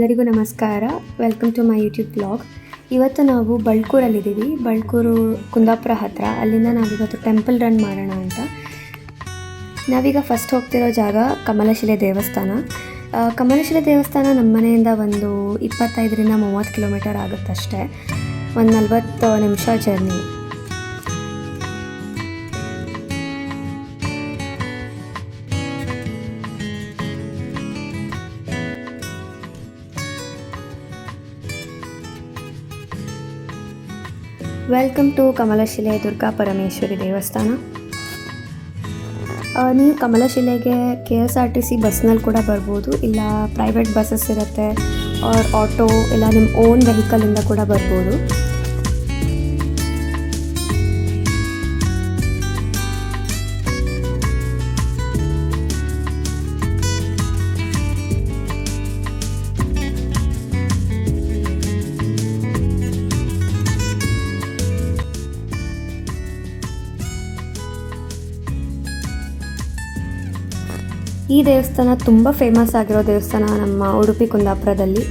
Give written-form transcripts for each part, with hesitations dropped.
ಎಲ್ಲರಿಗೂ ನಮಸ್ಕಾರ. Welcome to my YouTube blog. ಇವತ್ತು ನಾವು ಬಳ್ಕೂರಲ್ಲಿದ್ದೀವಿ. ಬಳ್ಕೂರು ಕುಂದಾಪುರ ಹತ್ತಿರ. ಅಲ್ಲಿಂದ ನಾವಿವತ್ತು ಟೆಂಪಲ್ ರನ್ ಮಾಡೋಣ ಅಂತ. ನಾವೀಗ ಫಸ್ಟ್ ಹೋಗ್ತಿರೋ ಜಾಗ ಕಮಲಶಿಲೆ ದೇವಸ್ಥಾನ. ಕಮಲಶಿಲೆ ದೇವಸ್ಥಾನ ನಮ್ಮ ಮನೆಯಿಂದ ಒಂದು 25-30 ಕಿಲೋಮೀಟರ್ ಆಗುತ್ತಷ್ಟೇ. ಒಂದು 40 ನಿಮಿಷ journey. Welcome to Kamalashile Durga Parameshwari ದೇವಸ್ಥಾನ. ನೀವು ಕಮಲಶಿಲೆಗೆ KSRTC ಬಸ್ನಲ್ಲಿ ಕೂಡ ಬರ್ಬೋದು, ಇಲ್ಲ ಪ್ರೈವೇಟ್ ಬಸ್ಸಸ್ ಇರುತ್ತೆ, ಆರ್ ಆಟೋ ಇಲ್ಲ ನಿಮ್ಮ ಓನ್ ವೆಹಿಕಲಿಂದ ಕೂಡ ಬರ್ಬೋದು. ಈ ದೇವಸ್ಥಾನ ತುಂಬ ಫೇಮಸ್ ಆಗಿರೋ ದೇವಸ್ಥಾನ ನಮ್ಮ ಉಡುಪಿ ಕುಂದಾಪುರದಲ್ಲಿ.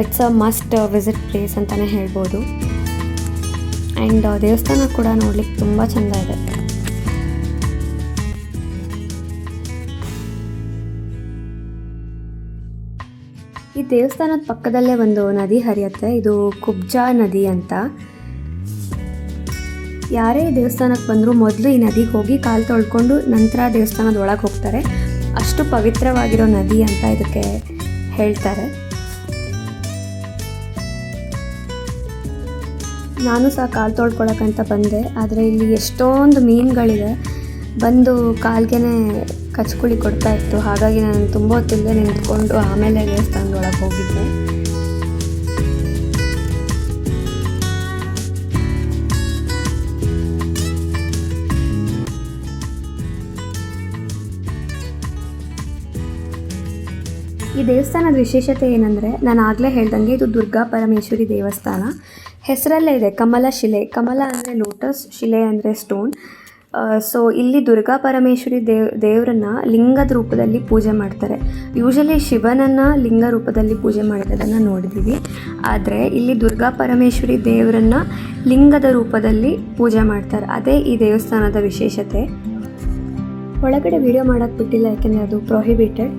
It's a must visit place ಅಂತಲೇ ಹೇಳ್ಬೋದು. ಆ್ಯಂಡ್ ದೇವಸ್ಥಾನ ಕೂಡ ನೋಡ್ಲಿಕ್ಕೆ ತುಂಬ ಚೆಂದ ಇದೆ. ಈ ದೇವಸ್ಥಾನದ ಪಕ್ಕದಲ್ಲೇ ಒಂದು ನದಿ ಹರಿಯುತ್ತೆ. ಇದು ಕುಬ್ಜಾ ನದಿ ಅಂತ. ಯಾರೇ ಈ ದೇವಸ್ಥಾನಕ್ಕೆ ಬಂದರೂ ಮೊದಲು ಈ ನದಿಗೆ ಹೋಗಿ ಕಾಲು ತೊಳ್ಕೊಂಡು ನಂತರ ದೇವಸ್ಥಾನದ ಒಳಗೆ ಹೋಗ್ತಾರೆ. ಅಷ್ಟು ಪವಿತ್ರವಾಗಿರೋ ನದಿ ಅಂತ ಇದಕ್ಕೆ ಹೇಳ್ತಾರೆ. ನಾನು ಸಹ ಕಾಲು ತೊಳ್ಕೊಳಕ್ಕಂತ ಬಂದೆ, ಆದರೆ ಇಲ್ಲಿ ಎಷ್ಟೊಂದು ಮೀನುಗಳಿದೆ. ಬಂದು ಕಾಲ್ಗೆ ಕಚ್ಕುಳಿ ಕೊಡ್ತಾ ಇತ್ತು. ಹಾಗಾಗಿ ನಾನು ತುಂಬ ಹೊತ್ತಿಲ್ಲದೆ ನಿಂತ್ಕೊಂಡು ಆಮೇಲೆ ದೇವಸ್ಥಾನದ ಒಳಗೆ ಹೋಗಿದ್ದೆ. ಈ ದೇವಸ್ಥಾನದ ವಿಶೇಷತೆ ಏನಂದರೆ, ನಾನು ಆಗಲೇ ಹೇಳ್ದಂಗೆ ಇದು ದುರ್ಗಾ ಪರಮೇಶ್ವರಿ ದೇವಸ್ಥಾನ. ಹೆಸರಲ್ಲೇ ಇದೆ ಕಮಲ ಶಿಲೆ. ಕಮಲ ಅಂದರೆ ಲೋಟಸ್, ಶಿಲೆ ಅಂದರೆ ಸ್ಟೋನ್. ಸೊ ಇಲ್ಲಿ ದುರ್ಗಾ ಪರಮೇಶ್ವರಿ ದೇವರನ್ನ ಲಿಂಗದ ರೂಪದಲ್ಲಿ ಪೂಜೆ ಮಾಡ್ತಾರೆ. ಯೂಶಲಿ ಶಿವನನ್ನು ಲಿಂಗ ರೂಪದಲ್ಲಿ ಪೂಜೆ ಮಾಡಿರೋದನ್ನು ನೋಡಿದ್ದೀವಿ, ಆದರೆ ಇಲ್ಲಿ ದುರ್ಗಾ ಪರಮೇಶ್ವರಿ ದೇವರನ್ನು ಲಿಂಗದ ರೂಪದಲ್ಲಿ ಪೂಜೆ ಮಾಡ್ತಾರೆ. ಅದೇ ಈ ದೇವಸ್ಥಾನದ ವಿಶೇಷತೆ. ಒಳಗಡೆ ವಿಡಿಯೋ ಮಾಡೋಕ್ಕೆ ಬಿಟ್ಟಿಲ್ಲ, ಯಾಕೆಂದರೆ ಅದು ಪ್ರೊಹಿಬಿಟೆಡ್.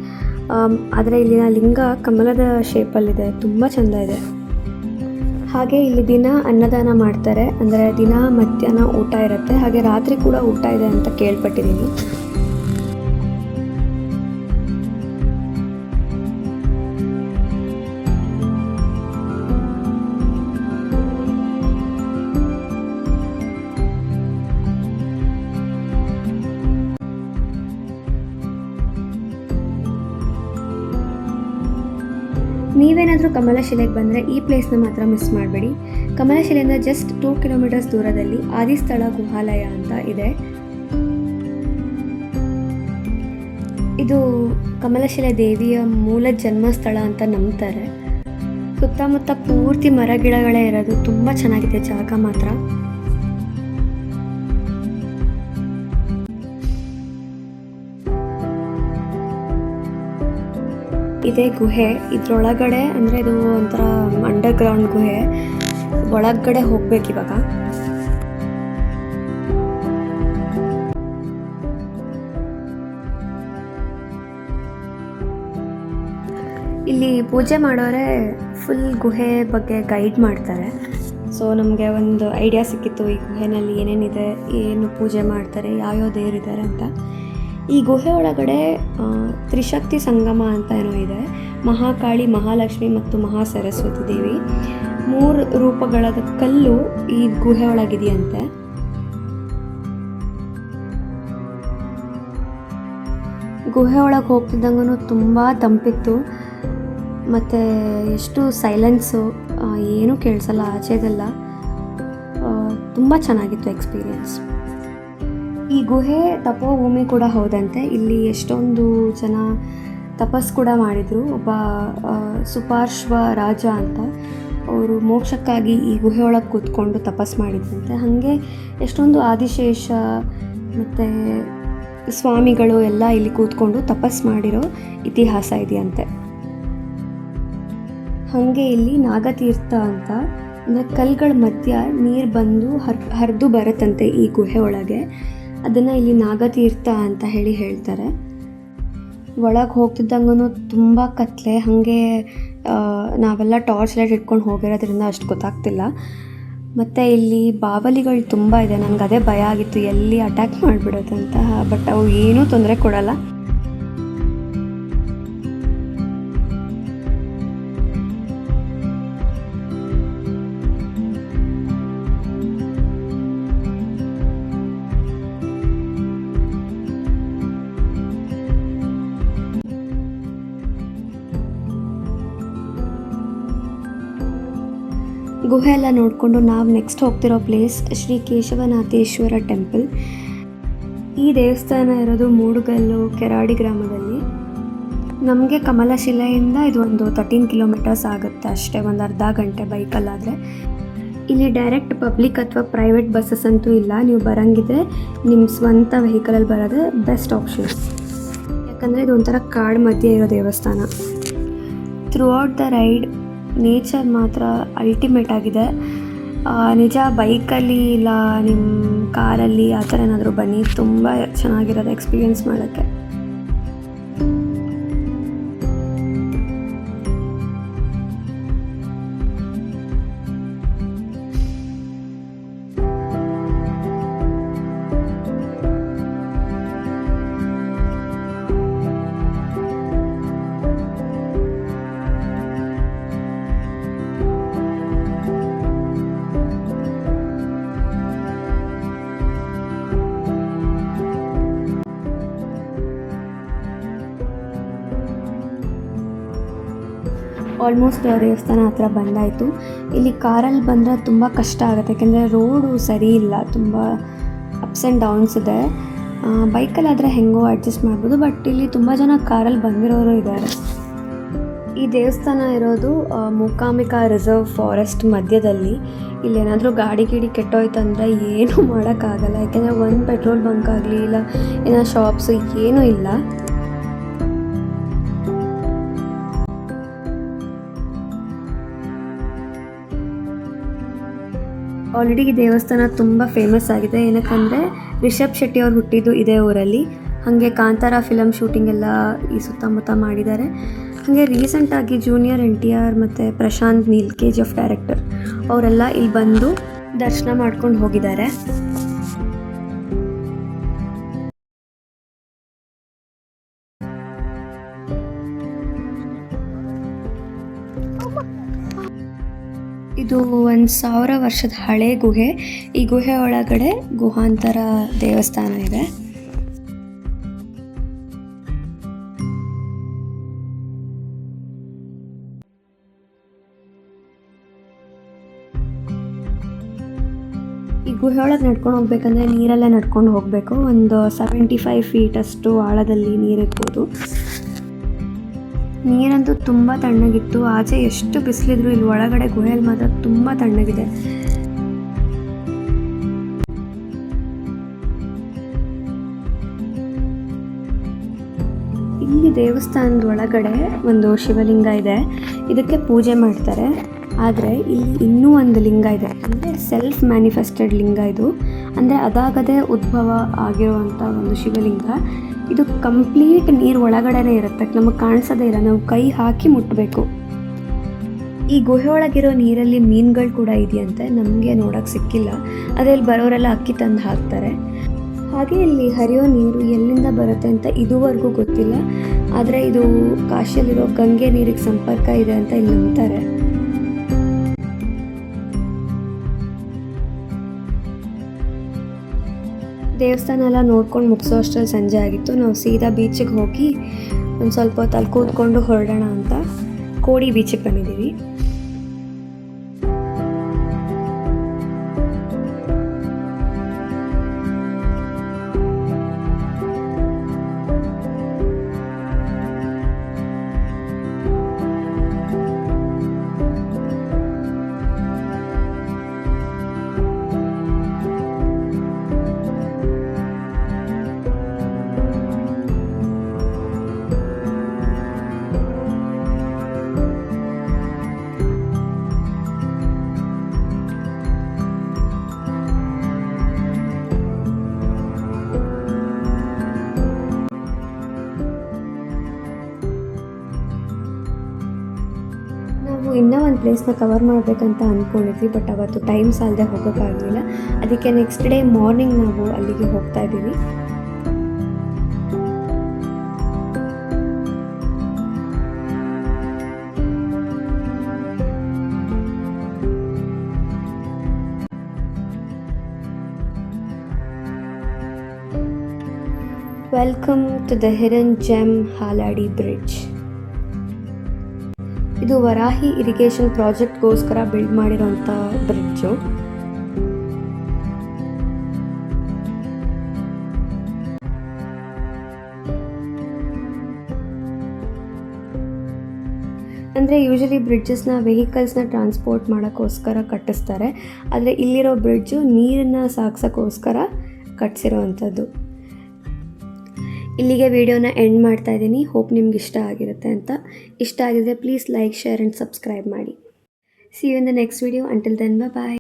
ಆದರೆ ಇಲ್ಲಿನ ಲಿಂಗ ಕಮಲದ ಶೇಪಲ್ಲಿದೆ, ತುಂಬ ಚೆಂದ ಇದೆ. ಹಾಗೆ ಇಲ್ಲಿ ದಿನ ಅನ್ನದಾನ ಮಾಡ್ತಾರೆ, ಅಂದರೆ ದಿನ ಮಧ್ಯಾಹ್ನ ಊಟ ಇರುತ್ತೆ, ಹಾಗೆ ರಾತ್ರಿ ಕೂಡ ಊಟ ಇದೆ ಅಂತ ಕೇಳ್ಪಟ್ಟಿದ್ದೀನಿ. ನೀವೇನಾದರೂ ಕಮಲಶಿಲೆಗೆ ಬಂದರೆ ಈ ಪ್ಲೇಸ್ನ ಮಾತ್ರ ಮಿಸ್ ಮಾಡಬೇಡಿ. ಕಮಲಶಿಲೆಯಿಂದ ಜಸ್ಟ್ 2 ಕಿಲೋಮೀಟರ್ಸ್ ದೂರದಲ್ಲಿ ಆದಿಸ್ಥಳ ಗುಹಾಲಯ ಅಂತ ಇದೆ. ಇದು ಕಮಲಶಿಲೆ ದೇವಿಯ ಮೂಲ ಜನ್ಮಸ್ಥಳ ಅಂತ ನಂಬ್ತಾರೆ. ಸುತ್ತಮುತ್ತ ಪೂರ್ತಿ ಮರಗಿಡಗಳೇ ಇರೋದು. ತುಂಬ ಚೆನ್ನಾಗಿದೆ ಜಾಗ ಮಾತ್ರ. ಇದೇ ಗುಹೆ. ಇದರೊಳಗಡೆ ಅಂದರೆ ಇದು ಒಂಥರ ಅಂಡರ್ಗ್ರೌಂಡ್ ಗುಹೆ. ಒಳಗಡೆ ಹೋಗ್ಬೇಕಿವಾಗ. ಇಲ್ಲಿ ಪೂಜೆ ಮಾಡೋರೆ ಫುಲ್ ಗುಹೆ ಬಗ್ಗೆ ಗೈಡ್ ಮಾಡ್ತಾರೆ. ಸೊ ನಮಗೆ ಒಂದು ಐಡಿಯಾ ಸಿಕ್ಕಿತ್ತು ಈ ಗುಹೆನಲ್ಲಿ ಏನೇನಿದೆ, ಏನು ಪೂಜೆ ಮಾಡ್ತಾರೆ, ಯಾವ್ಯಾವ ದೇವರಿದ್ದಾರೆ ಅಂತ. ಈ ಗುಹೆ ಒಳಗಡೆ ತ್ರಿಶಕ್ತಿ ಸಂಗಮ ಅಂತ ಏನೋ ಇದೆ. ಮಹಾಕಾಳಿ, ಮಹಾಲಕ್ಷ್ಮಿ ಮತ್ತು ಮಹಾಸರಸ್ವತಿ ದೇವಿ 3 ರೂಪಗಳ ಕಲ್ಲು ಈ ಗುಹೆ ಒಳಗಿದೆಯಂತೆ. ಗುಹೆ ಒಳಗೆ ಹೋಗ್ತಿದ್ದಂಗೂ ತುಂಬ ತಂಪಿತ್ತು, ಮತ್ತು ಎಷ್ಟು ಸೈಲೆನ್ಸು, ಏನೂ ಕೇಳಿಸಲ್ಲ ಆಚೆದೆಲ್ಲ. ತುಂಬ ಚೆನ್ನಾಗಿತ್ತು ಎಕ್ಸ್ಪೀರಿಯನ್ಸ್. ಈ ಗುಹೆ ತಪೋಭೂಮಿ ಕೂಡ ಹೌದಂತೆ. ಇಲ್ಲಿ ಎಷ್ಟೊಂದು ಜನ ತಪಸ್ ಕೂಡ ಮಾಡಿದರು. ಒಬ್ಬ ಸುಪಾರ್ಶ್ವ ರಾಜ ಅಂತ, ಅವರು ಮೋಕ್ಷಕ್ಕಾಗಿ ಈ ಗುಹೆ ಒಳಗೆ ಕೂತ್ಕೊಂಡು ತಪಸ್ ಮಾಡಿದ್ರಂತೆ. ಹಾಗೆ ಎಷ್ಟೊಂದು ಆದಿಶೇಷ ಮತ್ತು ಸ್ವಾಮಿಗಳು ಎಲ್ಲ ಇಲ್ಲಿ ಕೂತ್ಕೊಂಡು ತಪಸ್ ಮಾಡಿರೋ ಇತಿಹಾಸ ಇದೆಯಂತೆ. ಹಾಗೆ ಇಲ್ಲಿ ನಾಗತೀರ್ಥ ಅಂತ, ಅಂದರೆ ಕಲ್ಗಳ ಮಧ್ಯ ನೀರು ಬಂದು ಹರಿದು ಬರುತ್ತಂತೆ ಈ ಗುಹೆ ಒಳಗೆ. ಅದನ್ನು ಇಲ್ಲಿ ನಾಗತೀರ್ಥ ಅಂತ ಹೇಳ್ತಾರೆ. ಒಳಗೆ ಹೋಗ್ತಿದ್ದಂಗೂ ತುಂಬ ಕತ್ಲೆ, ಹಾಗೆ ನಾವೆಲ್ಲ ಟಾರ್ಚ್ ಲೈಟ್ ಇಟ್ಕೊಂಡು ಹೋಗಿರೋದ್ರಿಂದ ಅಷ್ಟು ಗೊತ್ತಾಗ್ತಿಲ್ಲ. ಮತ್ತು ಇಲ್ಲಿ ಬಾವಲಿಗಳು ತುಂಬ ಇದೆ. ನನಗೆ ಅದೇ ಭಯ ಆಗಿತ್ತು, ಎಲ್ಲಿ ಅಟ್ಯಾಕ್ ಮಾಡಿಬಿಡುತ್ತಂತ. ಬಟ್ ಅವು ಏನೂ ತೊಂದರೆ ಕೊಡಲ್ಲ. ಗುಹೆ ಎಲ್ಲ ನೋಡಿಕೊಂಡು ನಾವು next ಹೋಗ್ತಿರೋ place Shri Keshavanatheshwara temple. ಈ ದೇವಸ್ಥಾನ ಇರೋದು ಮೂಡುಗಲ್ಲು ಕೆರಾಡಿ ಗ್ರಾಮದಲ್ಲಿ. ನಮಗೆ ಕಮಲಶಿಲೆಯಿಂದ ಇದು ಒಂದು 13 ಕಿಲೋಮೀಟರ್ಸ್ ಆಗುತ್ತೆ ಅಷ್ಟೇ, ಒಂದು ಅರ್ಧ ಗಂಟೆ ಬೈಕಲ್ಲಾದರೆ. ಇಲ್ಲಿ ಡೈರೆಕ್ಟ್ ಪಬ್ಲಿಕ್ ಅಥವಾ ಪ್ರೈವೇಟ್ ಬಸ್ಸಸ್ ಅಂತೂ ಇಲ್ಲ. ನೀವು ಬರೋಂಗಿದ್ರೆ ನಿಮ್ಮ ಸ್ವಂತ ವೆಹಿಕಲಲ್ಲಿ ಬರೋದೇ ಬೆಸ್ಟ್ ಆಪ್ಷನ್. ಯಾಕಂದರೆ ಇದು ಒಂಥರ ಕಾಡು ಮಧ್ಯೆ ಇರೋ ದೇವಸ್ಥಾನ. Throughout the ride nature ಮಾತ್ರ ಅಲ್ಟಿಮೇಟ್ ಆಗಿದೆ. ನಿಜ ಬೈಕಲ್ಲಿ ಇಲ್ಲ ನಿಮ್ಮ ಕಾರಲ್ಲಿ ಆ ಥರ ಏನಾದರೂ ಬನ್ನಿ, ತುಂಬ ಚೆನ್ನಾಗಿರೋದು ಎಕ್ಸ್ಪೀರಿಯೆನ್ಸ್ ಮಾಡೋಕ್ಕೆ. ಆಲ್ಮೋಸ್ಟ್ ದೇವಸ್ಥಾನ ಹತ್ರ ಬಂದಾಯಿತು. ಇಲ್ಲಿ ಕಾರಲ್ಲಿ ಬಂದರೆ ತುಂಬ ಕಷ್ಟ ಆಗುತ್ತೆ, ಯಾಕೆಂದರೆ ರೋಡು ಸರಿ ಇಲ್ಲ, ತುಂಬ ಅಪ್ಸ್ ಆ್ಯಂಡ್ ಡೌನ್ಸ್ ಇದೆ. ಬೈಕಲ್ಲಾದರೆ ಹೆಂಗೋ ಅಡ್ಜಸ್ಟ್ ಮಾಡ್ಬೋದು, ಬಟ್ ಇಲ್ಲಿ ತುಂಬ ಜನ ಕಾರಲ್ಲಿ ಬಂದಿರೋರು ಇದ್ದಾರೆ. ಈ ದೇವಸ್ಥಾನ ಇರೋದು ಮೂಕಾಂಬಿಕಾ ರಿಸರ್ವ್ ಫಾರೆಸ್ಟ್ ಮಧ್ಯದಲ್ಲಿ. ಇಲ್ಲೇನಾದರೂ ಗಾಡಿ ಕೆಟ್ಟೋಯ್ತಂದರೆ ಏನೂ ಮಾಡೋಕ್ಕಾಗಲ್ಲ, ಯಾಕೆಂದರೆ ಒಂದು ಪೆಟ್ರೋಲ್ ಬಂಕ್ ಆಗಲಿ ಇಲ್ಲ ಏನೋ ಶಾಪ್ಸು ಏನೂ ಇಲ್ಲ. ಆಲ್ರೆಡಿ ಈ ದೇವಸ್ಥಾನ ತುಂಬ ಫೇಮಸ್ ಆಗಿದೆ. ಏನಕ್ಕಂದರೆ ರಿಷಬ್ ಶೆಟ್ಟಿ ಅವ್ರು ಹುಟ್ಟಿದ್ದು ಇದೇ ಊರಲ್ಲಿ. ಹಾಗೆ ಕಾಂತಾರ ಫಿಲಮ್ ಶೂಟಿಂಗ್ ಎಲ್ಲ ಈ ಸುತ್ತಮುತ್ತ ಮಾಡಿದ್ದಾರೆ. ಹಾಗೆ ರೀಸೆಂಟಾಗಿ ಜೂನಿಯರ್ NTR ಮತ್ತು ಪ್ರಶಾಂತ್ ನೀಲ್ KGF ಡೈರೆಕ್ಟರ್ ಅವರೆಲ್ಲ ಇಲ್ಲಿ ಬಂದು ದರ್ಶನ ಮಾಡ್ಕೊಂಡು ಹೋಗಿದ್ದಾರೆ. ಇದು 1000 ವರ್ಷದ ಹಳೆ ಗುಹೆ. ಈ ಗುಹೆ ಒಳಗಡೆ ಗುಹಾಂತರ ದೇವಸ್ಥಾನ ಇದೆ. ಈ ಗುಹೆ ಒಳಗೆ ನಡ್ಕೊಂಡು ಹೋಗ್ಬೇಕಂದ್ರೆ ನೀರಲ್ಲೇ ನಡ್ಕೊಂಡು ಹೋಗಬೇಕು. ಒಂದು 75 ಫೀಟ್ ಅಷ್ಟು ಆಳದಲ್ಲಿ ನೀರಿರ್ಬೋದು. ನೀರಂತೂ ತುಂಬ ತಣ್ಣಗಿತ್ತು. ಆಚೆ ಎಷ್ಟು ಬಿಸಿಲಿದ್ರು ಇಲ್ಲಿ ಒಳಗಡೆ ಗುಹೆಯಲ್ಲಿ ಮಾತ್ರ ತುಂಬ ತಣ್ಣಗಿದೆ. ಇಲ್ಲಿ ದೇವಸ್ಥಾನದ ಒಳಗಡೆ ಒಂದು ಶಿವಲಿಂಗ ಇದೆ. ಇದಕ್ಕೆ ಪೂಜೆ ಮಾಡ್ತಾರೆ. ಆದರೆ ಇಲ್ಲಿ ಇನ್ನೂ ಒಂದು ಲಿಂಗ ಇದೆ, ಅಂದರೆ ಸೆಲ್ಫ್ ಮ್ಯಾನಿಫೆಸ್ಟೆಡ್ ಲಿಂಗ ಇದು. ಅಂದರೆ ಅದಾಗದೇ ಉದ್ಭವ ಆಗಿರುವಂಥ ಒಂದು ಶಿವಲಿಂಗ. ಇದು ಕಂಪ್ಲೀಟ್ ನೀರು ಒಳಗಡೆನೇ ಇರುತ್ತೆ, ನಮಗೆ ಕಾಣಿಸೋದೇ ಇಲ್ಲ, ನಾವು ಕೈ ಹಾಕಿ ಮುಟ್ಟಬೇಕು. ಈ ಗುಹೆ ಒಳಗಿರೋ ನೀರಲ್ಲಿ ಮೀನುಗಳು ಕೂಡ ಇದೆಯಂತೆ, ನಮಗೆ ನೋಡೋಕ್ಕೆ ಸಿಕ್ಕಿಲ್ಲ. ಅದರಲ್ಲಿ ಬರೋರೆಲ್ಲ ಅಕ್ಕಿ ತಂದು ಹಾಕ್ತಾರೆ. ಹಾಗೆ ಇಲ್ಲಿ ಹರಿಯೋ ನೀರು ಎಲ್ಲಿಂದ ಬರುತ್ತೆ ಅಂತ ಇದುವರೆಗೂ ಗೊತ್ತಿಲ್ಲ. ಆದರೆ ಇದು ಕಾಶಿಯಲ್ಲಿರೋ ಗಂಗೆ ನೀರಿಗೆ ಸಂಪರ್ಕ ಇದೆ ಅಂತ ಇಲ್ಲಿ ನಂಬ್ತಾರೆ. ದೇವಸ್ಥಾನ ಎಲ್ಲ ನೋಡ್ಕೊಂಡು ಮುಗಿಸೋ ಅಷ್ಟರಲ್ಲಿ ಸಂಜೆ ಆಗಿತ್ತು. ನಾವು ಸೀದಾ ಬೀಚಿಗೆ ಹೋಗಿ ಒಂದು ಸ್ವಲ್ಪ ಹೊತ್ತು ಅಲ್ಲಿ ಕೂತ್ಕೊಂಡು ಹೊರಡೋಣ ಅಂತ ಕೋಡಿ ಬೀಚಿಗೆ ಬಂದಿದ್ದೀವಿ. ಒಂದು ಪ್ಲೇಸ್ನ ಕವರ್ ಮಾಡಬೇಕಂತ ಅಂದ್ಕೊಂಡಿದ್ವಿ, ಬಟ್ ಅವತ್ತು ಟೈಮ್ ಸಾಲದೆ ಹೋಗೋಕ್ಕಾಗಲಿಲ್ಲ. ಅದಕ್ಕೆ ನೆಕ್ಸ್ಟ್ ಡೇ ಮಾರ್ನಿಂಗ್ ನಾವು ಅಲ್ಲಿಗೆ ಹೋಗ್ತಾ ಇದ್ದೀವಿ. Welcome to the hidden gem Haladi bridge. ಇದು ವರಾಹಿ ಇರಿಗೇಷನ್ ಪ್ರಾಜೆಕ್ಟ್ಗೋಸ್ಕರ ಬಿಲ್ಡ್ ಮಾಡಿರೋಂಥ ಬ್ರಿಡ್ಜು. ಅಂದರೆ ಯೂಶಲಿ ಬ್ರಿಡ್ಜಸ್ನ ವೆಹಿಕಲ್ಸ್ನ ಟ್ರಾನ್ಸ್ಪೋರ್ಟ್ ಮಾಡೋಕ್ಕೋಸ್ಕರ ಕಟ್ಟಿಸ್ತಾರೆ, ಆದರೆ ಇಲ್ಲಿರೋ ಬ್ರಿಡ್ಜು ನೀರನ್ನು ಸಾಗಿಸೋಕ್ಕೋಸ್ಕರ ಕಟ್ಟಿಸಿರೋ ಅಂಥದ್ದು. ಇಲ್ಲಿಗೆ ವಿಡಿಯೋನ ಎಂಡ್ ಮಾಡ್ತಾ ಇದ್ದೀನಿ. ಹೋಪ್ ನಿಮ್ಗೆ ಇಷ್ಟ ಆಗಿರುತ್ತೆ ಅಂತ. ಇಷ್ಟ ಆಗಿದ್ರೆ please like, share and subscribe ಮಾಡಿ. See you in the next video. Until then, bye.